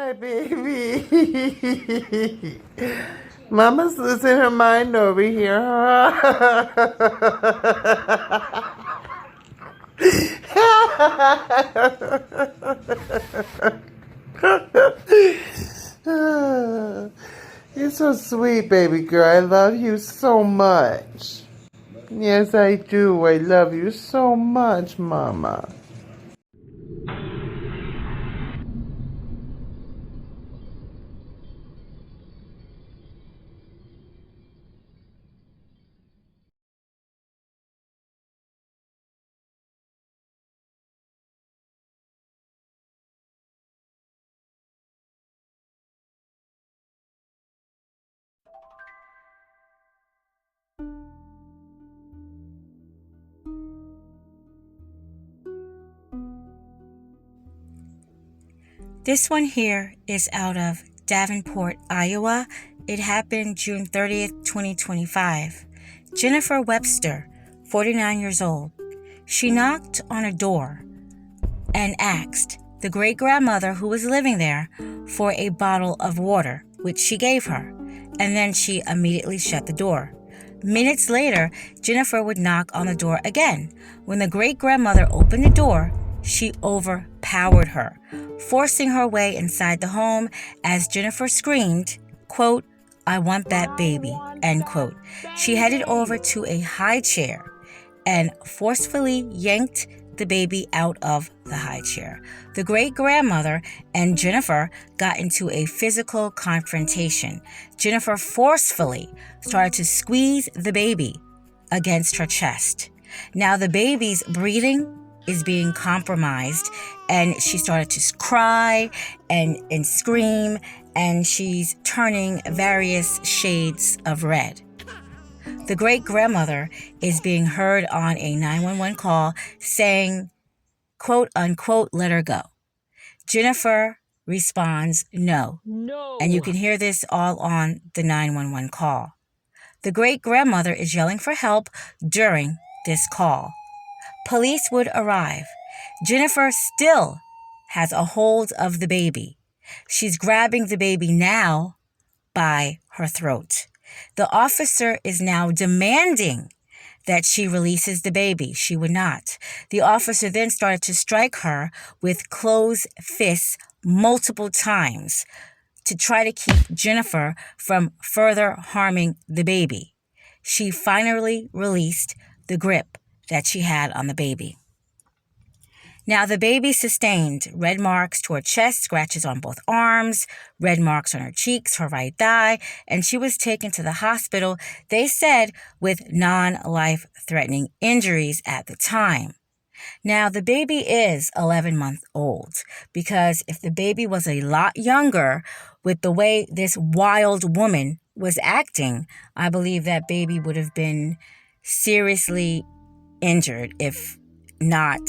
Hi, baby. Mama's losing her mind over here. You're so sweet, baby girl. I love you so much. Yes, I do. I love you so much, Mama. This one here is out of Davenport, Iowa. It happened June 30th, 2025. Jennifer Webster, 49 years old. She knocked on a door and asked the great-grandmother who was living there for a bottle of water, which she gave her, and then she immediately shut the door. Minutes later, Jennifer would knock on the door again. When the great-grandmother opened the door, she overpowered her, forcing her way inside the home as Jennifer screamed, quote, "I want that baby," end quote. She headed over to a high chair and forcefully yanked the baby out of the high chair. The great-grandmother and Jennifer got into a physical confrontation. Jennifer forcefully started to squeeze the baby against her chest. Now the baby's breathing is being compromised, and she started to cry and scream, and she's turning various shades of red. The great-grandmother is being heard on a 911 call saying, quote unquote, "let her go." Jennifer responds, "No." And you can hear this all on the 911 call. The great-grandmother is yelling for help during this call. Police would arrive. Jennifer still has a hold of the baby. She's grabbing the baby now by her throat. The officer is now demanding that she releases the baby. She would not. The officer then started to strike her with closed fists multiple times to try to keep Jennifer from further harming the baby. She finally released the grip that she had on the baby. Now, the baby sustained red marks to her chest, scratches on both arms, red marks on her cheeks, her right thigh, and she was taken to the hospital, they said, with non-life-threatening injuries at the time. Now, the baby is 11 months old, because if the baby was a lot younger, with the way this wild woman was acting, I believe that baby would have been seriously injured, if not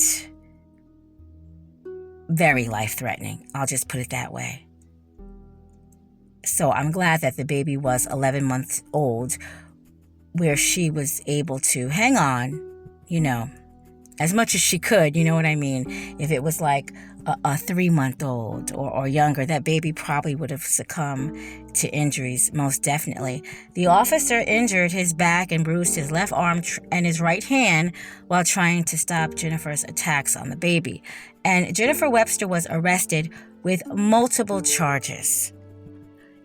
very life-threatening. I'll just put it that way. So I'm glad that the baby was 11 months old, where she was able to hang on, as much as she could, you know what I mean? If it was like a 3-month-old or younger, that baby probably would have succumbed to injuries, most definitely. The officer injured his back and bruised his left arm and his right hand while trying to stop Jennifer's attacks on the baby. And Jennifer Webster was arrested with multiple charges.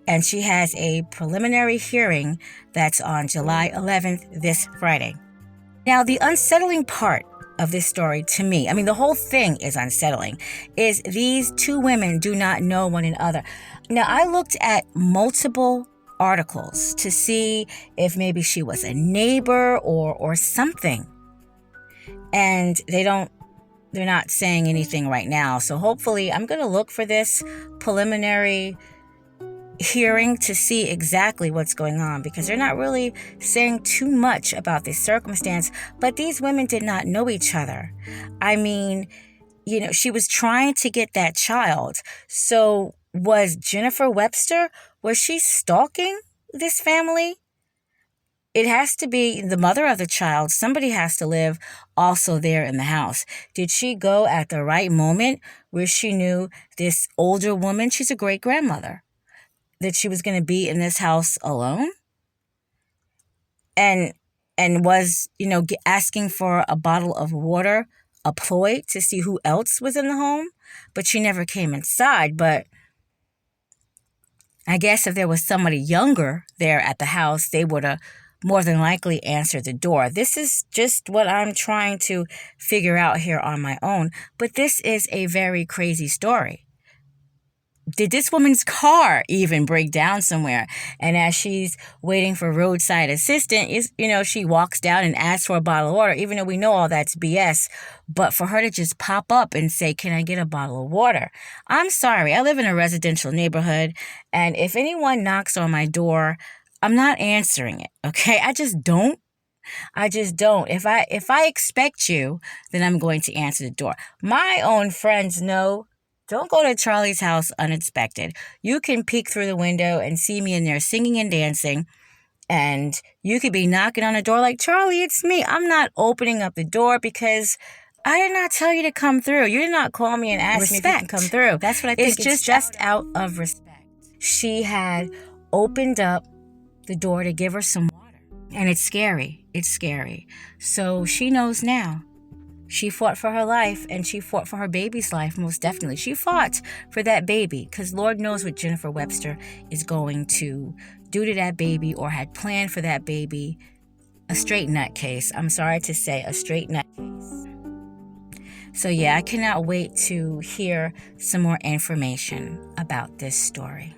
And she has a preliminary hearing that's on July 11th, this Friday. Now, the unsettling part of this story to me, the whole thing is unsettling, is these two women do not know one another. Now, I looked at multiple articles to see if maybe she was a neighbor or something. And they're not saying anything right now. So hopefully I'm going to look for this preliminary hearing to see exactly what's going on, because they're not really saying too much about this circumstance. But these women did not know each other. She was trying to get that child. So was Jennifer Webster, was she stalking this family? it has to be the mother of the child. Somebody has to live also there in the house. Did she go at the right moment where she knew this older woman, she's a great grandmother, that she was going to be in this house alone? And was, asking for a bottle of water a ploy to see who else was in the home? But she never came inside. But I guess if there was somebody younger there at the house, they would have more than likely answered the door. This is just what I'm trying to figure out here on my own. But this is a very crazy story. Did this woman's car even break down somewhere? And as she's waiting for roadside assistance, she walks down and asks for a bottle of water, even though we know all that's BS. But for her to just pop up and say, "Can I get a bottle of water?" I'm sorry. I live in a residential neighborhood, and if anyone knocks on my door, I'm not answering it, okay? I just don't. If I expect you, then I'm going to answer the door. My own friends know, don't go to Charlie's house unexpected. You can peek through the window and see me in there singing and dancing, and you could be knocking on the door like, "Charlie, it's me." I'm not opening up the door because I did not tell you to come through. You did not call me and ask me if you can come through. That's what I think. It's just out of respect. She had opened up the door to give her some water. And it's scary. It's scary. So she knows now. She fought for her life, and she fought for her baby's life, most definitely. She fought for that baby, because Lord knows what Jennifer Webster is going to do to that baby or had planned for that baby. A straight nutcase. I'm sorry to say, a straight nutcase. So yeah, I cannot wait to hear some more information about this story.